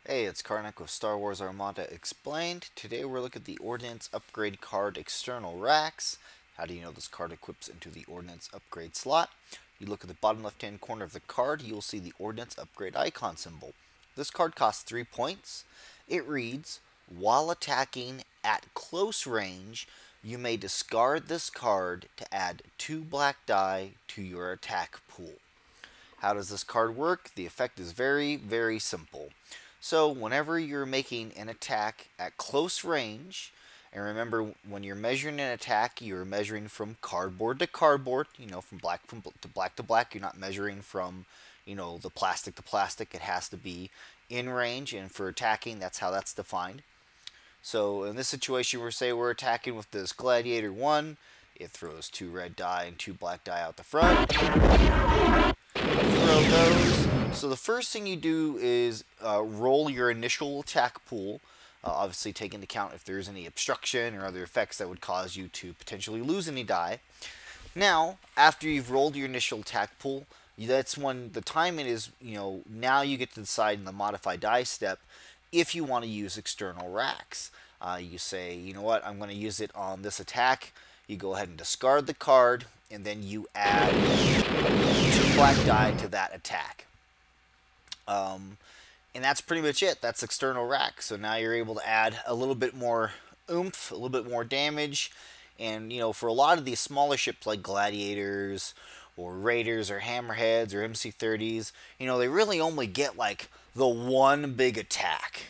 Hey, it's Karnak with Star Wars Armada Explained. Today we're looking at the Ordnance Upgrade card external racks. How do you know this card equips into the Ordnance Upgrade slot? You look at the bottom left hand corner of the card, you'll see the Ordnance Upgrade icon symbol. This card costs 3 points. It reads, while attacking at close range, you may discard this card to add 2 black die to your attack pool. How does this card work? The effect is very, very simple. So whenever you're making an attack at close range, and remember when you're measuring an attack, you're measuring from cardboard to cardboard, from black to black. You're not measuring from, the plastic to plastic. It has to be in range, and for attacking, that's how that's defined. So in this situation, we're attacking with this Gladiator 1. It throws 2 red die and 2 black die out the front. Throw those. So the first thing you do is roll your initial attack pool. Obviously take into account if there's any obstruction or other effects that would cause you to potentially lose any die. Now, after you've rolled your initial attack pool, that's when the timing is, now you get to decide in the modify die step if you want to use external racks. You say, you know what, I'm going to use it on this attack. You go ahead and discard the card, and then you add 2 black die to that attack. And that's pretty much it. That's external rack. So now you're able to add a little bit more oomph, a little bit more damage. And, for a lot of these smaller ships like Gladiators or Raiders or Hammerheads or MC-30s, they really only get like the one big attack.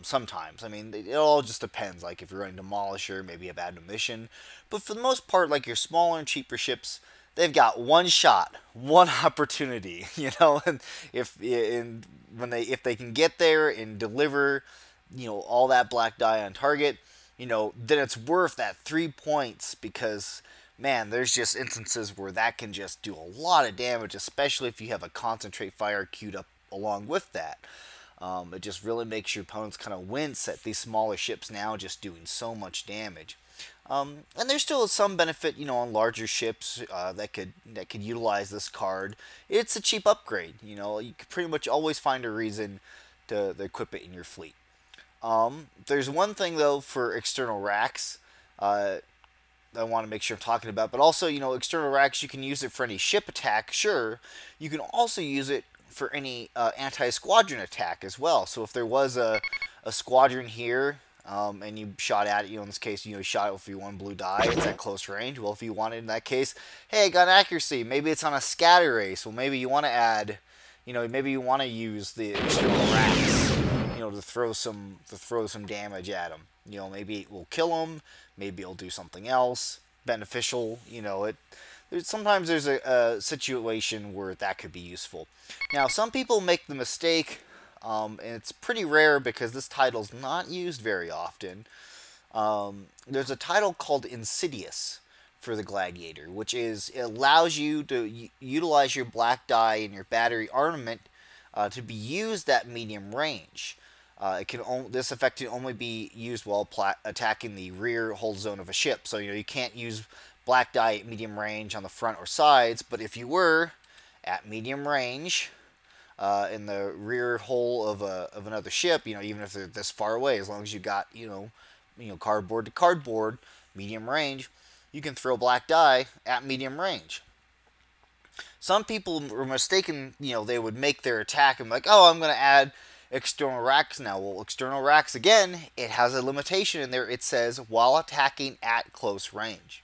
Sometimes. I mean, it all just depends. Like if you're running Demolisher, maybe you have Add Mission. But for the most part, like your smaller and cheaper ships, they've got one shot, one opportunity, and if they can get there and deliver, all that black die on target, then it's worth that 3 points because, man, there's just instances where that can just do a lot of damage, especially if you have a concentrate fire queued up along with that. It just really makes your opponents kind of wince at these smaller ships now just doing so much damage. And there's still some benefit, on larger ships that could utilize this card. It's a cheap upgrade. You could pretty much always find a reason to equip it in your fleet. There's one thing though for external racks that I want to make sure I'm talking about, but also external racks, you can use it for any ship attack. Sure, you can also use it for any anti-squadron attack as well. So if there was a squadron here, and you shot at it, in this case, you shot it with your 1 blue die, it's at close range. Well, if you wanted in that case, hey, I got accuracy. Maybe it's on a scatter race. Well, maybe you want to add, maybe you want to use the external racks, to throw some damage at them. Maybe it will kill them. Maybe it'll do something else beneficial. Sometimes there's a situation where that could be useful. Now, some people make the mistake, and it's pretty rare because this title's not used very often. There's a title called Insidious for the Gladiator, which it allows you to utilize your black die and your battery armament to be used at medium range. This effect can only be used while attacking the rear hull zone of a ship. So you can't use black die at medium range on the front or sides, but if you were at medium range in the rear hull of another ship, even if they're this far away, as long as you got cardboard to cardboard, medium range, you can throw black die at medium range. Some people were mistaken, they would make their attack and be like, oh, I'm going to add external racks now. Well, external racks, again, it has a limitation in there. It says while attacking at close range.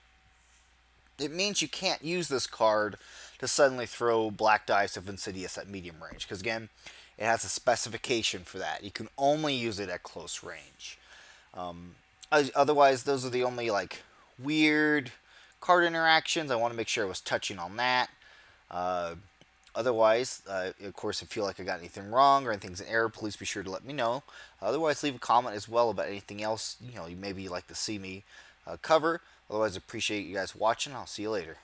It means you can't use this card to suddenly throw black dice of Insidious at medium range. Because, again, it has a specification for that. You can only use it at close range. Otherwise, those are the only, weird card interactions. I want to make sure I was touching on that. Otherwise, of course, if you feel like I got anything wrong or anything's in error, please be sure to let me know. Otherwise, leave a comment as well about anything else, maybe you'd like to see me cover. Otherwise, I appreciate you guys watching. I'll see you later.